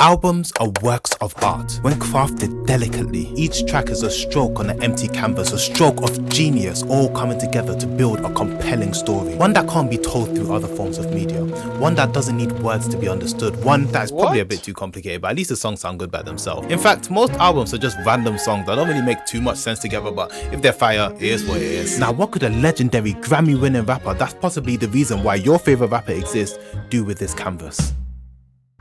Albums are works of art. When crafted delicately, each track is a stroke on an empty canvas, a stroke of genius, all coming together to build a compelling story. One that can't be told through other forms of media. One that doesn't need words to be understood. One that's probably a bit too complicated, but at least the songs sound good by themselves. In fact, most albums are just random songs that don't really make too much sense together, but if they're fire, it is what it is. Now, what could a legendary Grammy-winning rapper, that's possibly the reason why your favorite rapper exists, do with this canvas?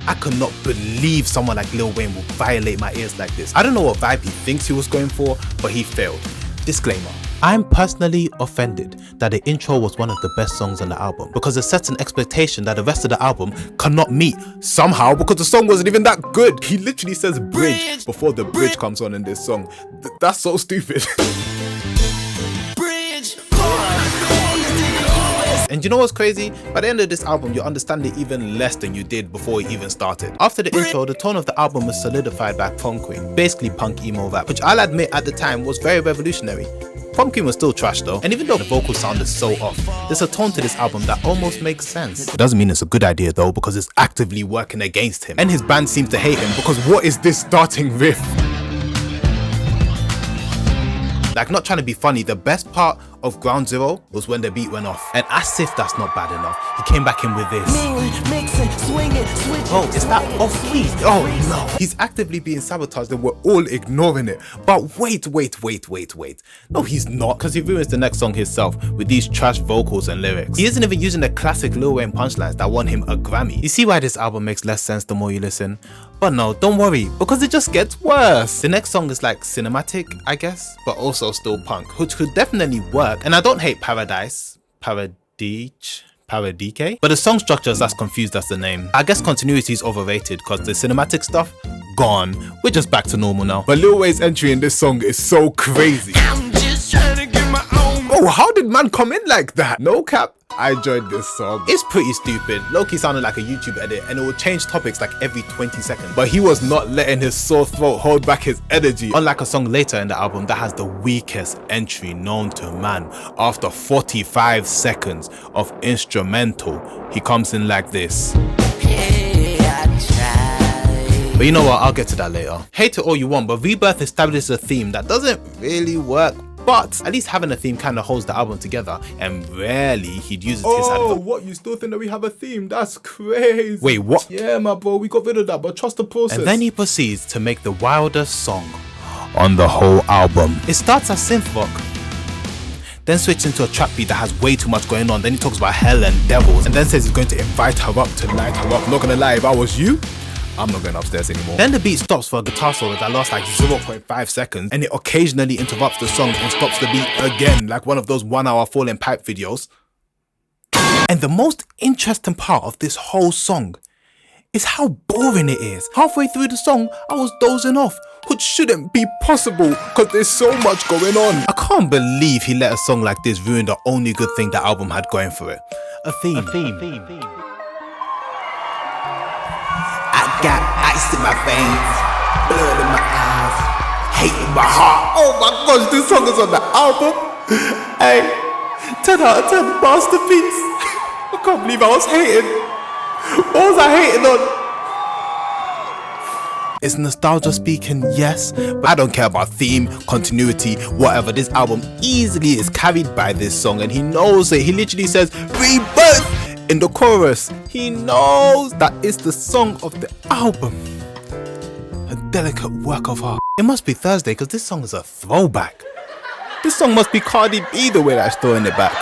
I could not believe someone like Lil Wayne would violate my ears like this. I don't know what vibe he thinks he was going for, but he failed. Disclaimer. I'm personally offended that the intro was one of the best songs on the album because it sets an expectation that the rest of the album cannot meet somehow because the song wasn't even that good. He literally says bridge before the bridge comes on in this song. That's so stupid. And you know what's crazy? By the end of this album, you understand it even less than you did before it even started. After the intro, the tone of the album was solidified by Prom Queen, basically punk emo rap, which I'll admit at the time was very revolutionary. Prom Queen was still trash though, and even though the vocals sounded so off, there's a tone to this album that almost makes sense. It doesn't mean it's a good idea though, because it's actively working against him, and his band seems to hate him because what is this starting riff? Like, not trying to be funny, the best part of Ground Zero was when the beat went off. And as if that's not bad enough, he came back in with this. Oh, is that off beat? Oh no. He's actively being sabotaged and we're all ignoring it. But wait. No, he's not, because he ruins the next song himself with these trash vocals and lyrics. He isn't even using the classic Lil Wayne punchlines that won him a Grammy. You see why this album makes less sense the more you listen? But no, don't worry, because it just gets worse. The next song is like cinematic, I guess, but also still punk, which could definitely work. And I don't hate Paradise, Paradike, but the song structure is as confused as the name. I guess continuity is overrated because the cinematic stuff, gone. We're just back to normal now. But Lil Wayne's entry in this song is so crazy. I'm just trying to get my own. Oh, how did man come in like that? No cap. I enjoyed this song. It's pretty stupid. Low-key sounded like a YouTube edit and it would change topics like every 20 seconds. But he was not letting his sore throat hold back his energy. Unlike a song later in the album that has the weakest entry known to man. After 45 seconds of instrumental, he comes in like this. But you know what, I'll get to that later. Hate it all you want, but Rebirth establishes a theme that doesn't really work. But at least having a theme kind of holds the album together, and rarely he'd use his what? You still think that we have a theme? That's crazy. Wait, what? Yeah, my bro, we got rid of that, but trust the process. And then he proceeds to make the wildest song on the whole album. It starts as synth rock, then switches into a trap beat that has way too much going on. Then he talks about hell and devils, and then says he's going to invite her up to light her up. Not gonna lie, if I was you, I'm not going upstairs anymore. Then the beat stops for a guitar solo that lasts like 0.5 seconds, and it occasionally interrupts the song and stops the beat again, like one of those 1 hour falling pipe videos. And the most interesting part of this whole song is how boring it is. Halfway through the song, I was dozing off, which shouldn't be possible because there's so much going on. I can't believe he let a song like this ruin the only good thing the album had going for it. A theme. Got ice in my veins, blood in my eyes, hate in my heart. Oh my gosh, this song is on the album. Hey, 10 out of 10 masterpiece. I can't believe I was hating. What was I hating on? It's nostalgia speaking, yes, but I don't care about theme, continuity, whatever. This album easily is carried by this song, and he knows it. He literally says, Rebirth! In the chorus, he knows that it's the song of the album. A delicate work of art. It must be Thursday because this song is a throwback. This song must be Cardi B the way that it's throwing it back.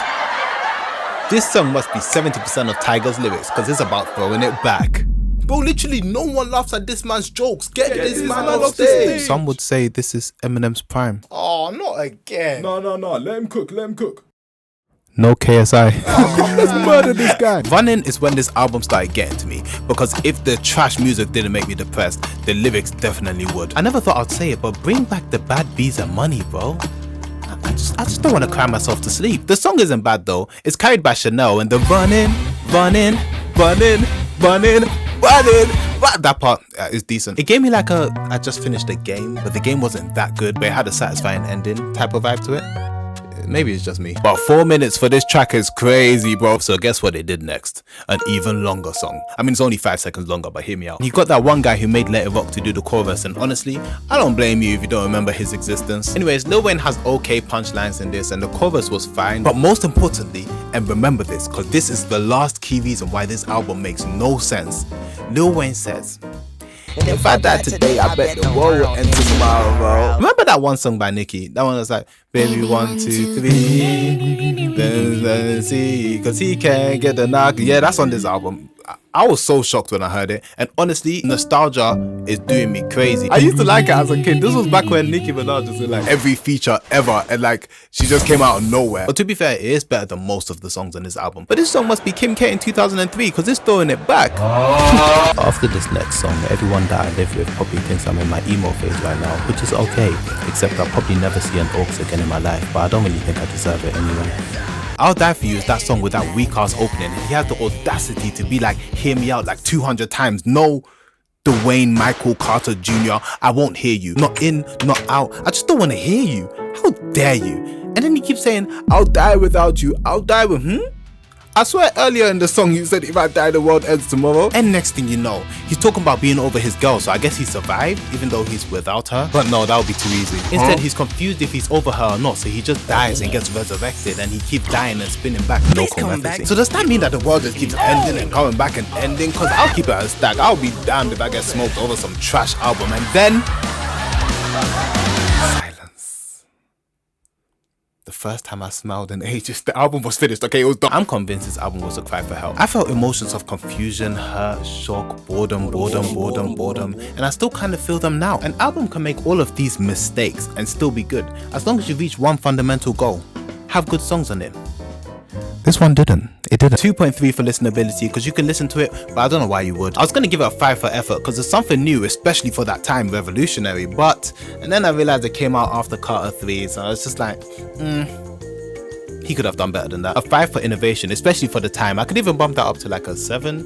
This song must be 70% of Tiger's lyrics because it's about throwing it back. Bro, literally no one laughs at this man's jokes. Get this man off stage. Some would say this is Eminem's prime. Oh, not again. No. Let him cook. No KSI. Let's murder this guy. Running is when this album started getting to me, because if the trash music didn't make me depressed, the lyrics definitely would. I never thought I'd say it, but bring back the bad beats and money, bro. I just don't want to cry myself to sleep. The song isn't bad though. It's carried by Chanel and the running. That part is decent. It gave me like I just finished a game, but the game wasn't that good, but it had a satisfying ending type of vibe to it. Maybe it's just me. But 4 minutes for this track is crazy, bro. So guess what they did next? An even longer song. I mean, it's only 5 seconds longer, but hear me out. You got that one guy who made Let It Rock to do the chorus, and honestly, I don't blame you if you don't remember his existence. Anyways, Lil Wayne has okay punchlines in this, and the chorus was fine. But most importantly, and remember this, because this is the last key reason why this album makes no sense. Lil Wayne says, If I die today, I bet the world will end tomorrow. remember that one song by Nicki? That one was like, baby 1, 2, 3, then see, cause he can't get the knock. Yeah, that's on this album. I was so shocked when I heard it, and honestly, nostalgia is doing me crazy. I used to like it as a kid. This was back when Nicki Minaj was in like every feature ever, and like she just came out of nowhere. But to be fair, it is better than most of the songs on this album. But this song must be Kim K in 2003, because it's throwing it back. After this next song, everyone that I live with probably thinks I'm in my emo phase right now, which is okay, except I'll probably never see an Oaks again in my life, but I don't really think I deserve it anyway. I'll Die For You is that song with that weak ass opening. He has the audacity to be like, hear me out like 200 times. No, Dwayne Michael Carter Jr., I won't hear you. Not in, not out. I just don't want to hear you. How dare you? And then he keeps saying, I'll die without you. I'll die with, I swear earlier in the song you said if I die the world ends tomorrow. And next thing you know, he's talking about being over his girl, so I guess he survived even though he's without her. But no, that would be too easy. Instead, he's confused if he's over her or not, so he just dies and gets resurrected, and he keeps dying and spinning back. No commentary. So does that mean that the world just keeps ending and coming back and ending? Cause I'll keep it as a stack. I'll be damned if I get smoked over some trash album, and then the first time I smiled in ages, the album was finished, okay, it was done. I'm convinced this album was a cry for help. I felt emotions of confusion, hurt, shock, boredom, and I still kind of feel them now. An album can make all of these mistakes and still be good, as long as you reach one fundamental goal: have good songs on it. This one didn't. It didn't. 2.3 for listenability, because you can listen to it, but I don't know why you would. I was gonna give it a 5 for effort, because it's something new, especially for that time, revolutionary. And then I realized it came out after Carter 3, so I was just like, he could have done better than that. A 5 for innovation, especially for the time. I could even bump that up to like a 7,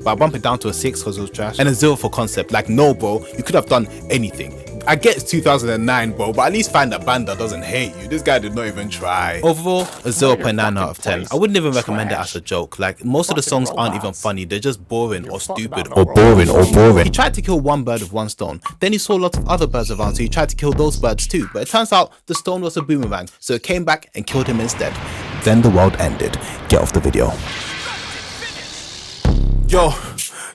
but I bump it down to a 6 because it was trash. And a 0 for concept. Like, no, bro, you could have done anything. I get it's 2009, bro, but at least find a band that doesn't hate you. This guy did not even try. Overall, a 0.9 out of 10. I wouldn't even recommend it as a joke. Like, most of the songs aren't even funny. They're just boring or stupid or boring. He tried to kill one bird with one stone. Then he saw lots of other birds around, so he tried to kill those birds too. But it turns out the stone was a boomerang, so it came back and killed him instead. Then the world ended. Get off the video.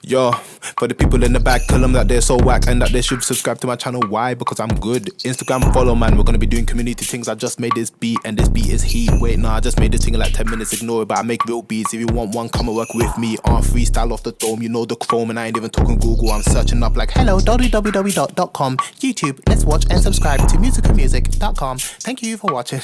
Yo, for the people in the back, tell them that they're so whack and that they should subscribe to my channel. Why? Because I'm good. Instagram follow, man. We're gonna be doing community things. I just made this beat, and this beat is heat. Wait, nah, I just made this thing in like 10 minutes. Ignore it, but I make real beats. If you want one, come and work with me on freestyle off the dome. You know the Chrome, and I ain't even talking Google. I'm searching up like, hello, www.com, YouTube. Let's watch and subscribe to musicalmusic.com. Thank you for watching.